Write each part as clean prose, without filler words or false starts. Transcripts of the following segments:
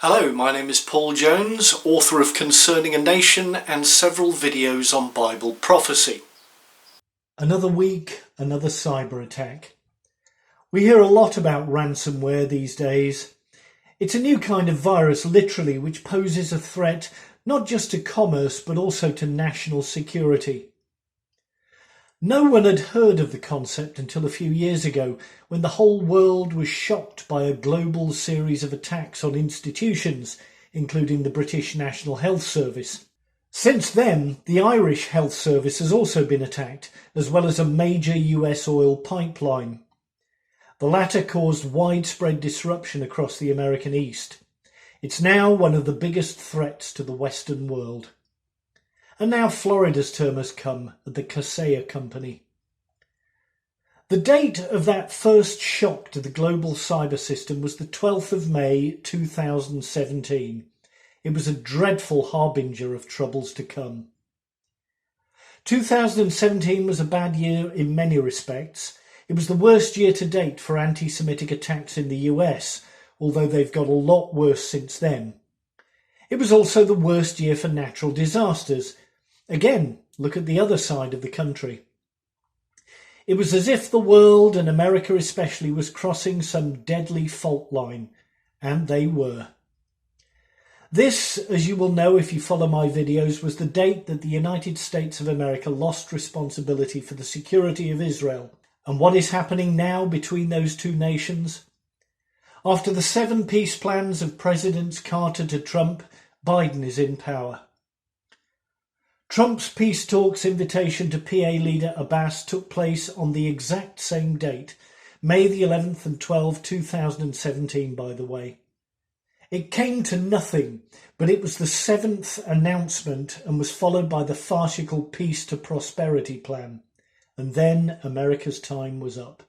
Hello, my name is Paul Jones, author of Concerning a Nation and several videos on Bible prophecy. Another week, another cyber attack. We hear a lot about ransomware these days. It's a new kind of virus, literally, which poses a threat not just to commerce but also to national security. No one had heard of the concept until a few years ago, when the whole world was shocked by a global series of attacks on institutions, including the British National Health Service. Since then, the Irish Health Service has also been attacked, as well as a major US oil pipeline. The latter caused widespread disruption across the American East. It's now one of the biggest threats to the Western world. And now Florida's term has come at the Kaseya Company. The date of that first shock to the global cyber system was the 12th of May 2017. It was a dreadful harbinger of troubles to come. 2017 was a bad year in many respects. It was the worst year to date for anti-Semitic attacks in the US, although they've got a lot worse since then. It was also the worst year for natural disasters. Again, look at the other side of the country. It was as if the world, and America especially, was crossing some deadly fault line, and they were. This, as you will know if you follow my videos, was the date that the United States of America lost responsibility for the security of Israel. And what is happening now between those two nations? After the 7 peace plans of Presidents Carter to Trump, Biden is in power. Trump's peace talks invitation to PA leader Abbas took place on the exact same date, May the 11th and 12th, 2017, by the way. It came to nothing, but it was the 7th announcement and was followed by the farcical Peace to Prosperity plan. And then America's time was up.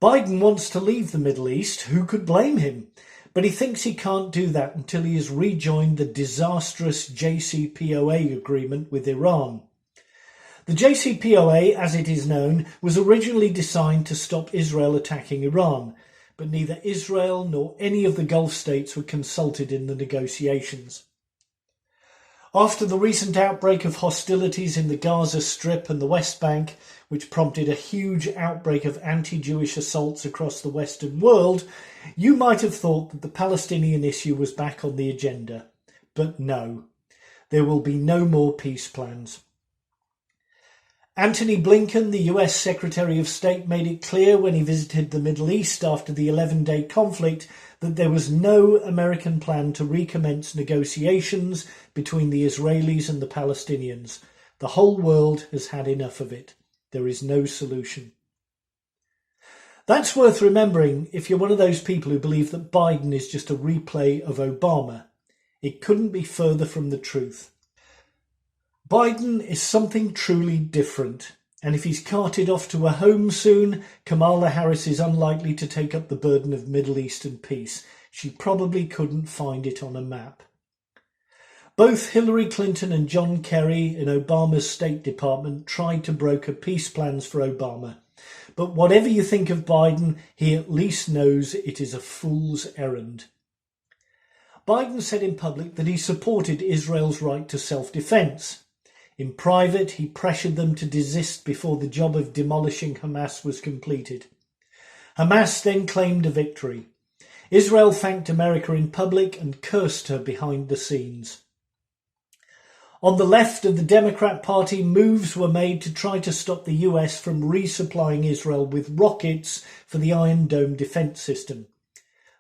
Biden wants to leave the Middle East. Who could blame him? But he thinks he can't do that until he has rejoined the disastrous JCPOA agreement with Iran. The JCPOA, as it is known, was originally designed to stop Israel attacking Iran, but neither Israel nor any of the Gulf states were consulted in the negotiations. After the recent outbreak of hostilities in the Gaza Strip and the West Bank, which prompted a huge outbreak of anti-Jewish assaults across the Western world, you might have thought that the Palestinian issue was back on the agenda. But no, there will be no more peace plans. Antony Blinken, the US Secretary of State, made it clear when he visited the Middle East after the 11-day conflict that there was no American plan to recommence negotiations between the Israelis and the Palestinians. The whole world has had enough of it. There is no solution. That's worth remembering if you're one of those people who believe that Biden is just a replay of Obama. It couldn't be further from the truth. Biden is something truly different, and if he's carted off to a home soon, Kamala Harris is unlikely to take up the burden of Middle Eastern peace. She probably couldn't find it on a map. Both Hillary Clinton and John Kerry in Obama's State Department tried to broker peace plans for Obama. But whatever you think of Biden, he at least knows it is a fool's errand. Biden said in public that he supported Israel's right to self-defense. In private, he pressured them to desist before the job of demolishing Hamas was completed. Hamas then claimed a victory. Israel thanked America in public and cursed her behind the scenes. On the left of the Democrat Party, moves were made to try to stop the US from resupplying Israel with rockets for the Iron Dome defense system.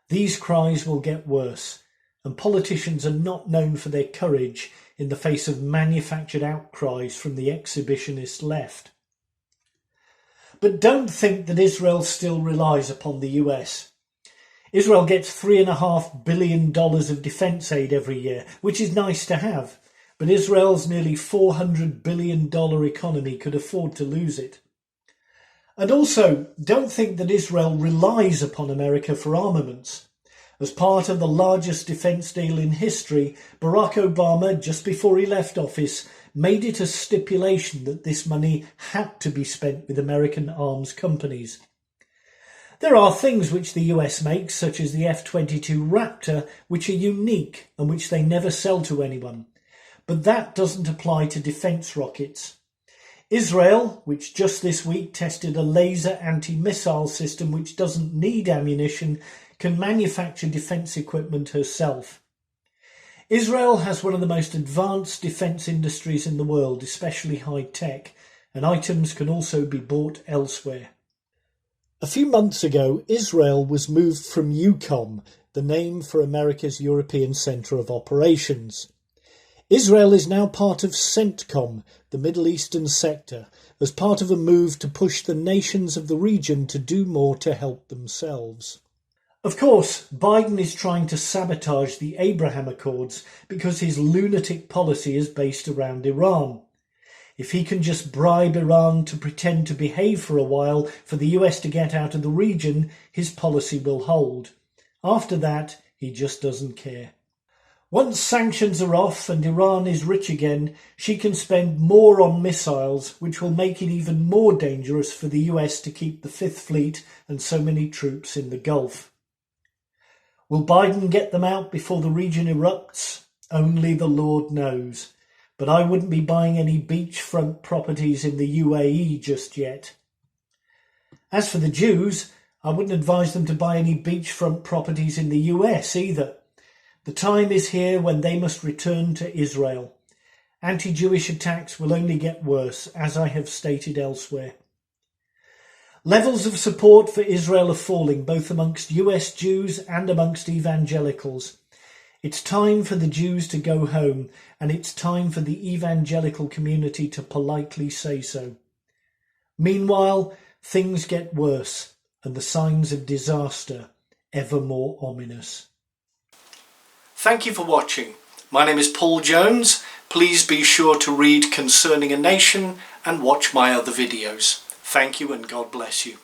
These cries will get worse, and politicians are not known for their courage in the face of manufactured outcries from the exhibitionist left. But don't think that Israel still relies upon the US. Israel gets $3.5 billion of defence aid every year, which is nice to have, but Israel's nearly $400 billion economy could afford to lose it. And also, don't think that Israel relies upon America for armaments. As part of the largest defence deal in history, Barack Obama, just before he left office, made it a stipulation that this money had to be spent with American arms companies. There are things which the US makes, such as the F-22 Raptor, which are unique and which they never sell to anyone. But that doesn't apply to defence rockets. Israel, which just this week tested a laser anti-missile system which doesn't need ammunition, can manufacture defence equipment herself. Israel has one of the most advanced defence industries in the world, especially high-tech, and items can also be bought elsewhere. A few months ago, Israel was moved from EUCOM, the name for America's European Centre of Operations. Israel is now part of CENTCOM, the Middle Eastern sector, as part of a move to push the nations of the region to do more to help themselves. Of course, Biden is trying to sabotage the Abraham Accords because his lunatic policy is based around Iran. If he can just bribe Iran to pretend to behave for a while for the US to get out of the region, his policy will hold. After that, he just doesn't care. Once sanctions are off and Iran is rich again, she can spend more on missiles, which will make it even more dangerous for the US to keep the Fifth Fleet and so many troops in the Gulf. Will Biden get them out before the region erupts? Only the Lord knows. But I wouldn't be buying any beachfront properties in the UAE just yet. As for the Jews, I wouldn't advise them to buy any beachfront properties in the US either. The time is here when they must return to Israel. Anti-Jewish attacks will only get worse, as I have stated elsewhere. Levels of support for Israel are falling, both amongst US Jews and amongst evangelicals. It's time for the Jews to go home, and it's time for the evangelical community to politely say so. Meanwhile, things get worse, and the signs of disaster ever more ominous. Thank you for watching. My name is Paul Jones. Please be sure to read Concerning a Nation and watch my other videos. Thank you and God bless you.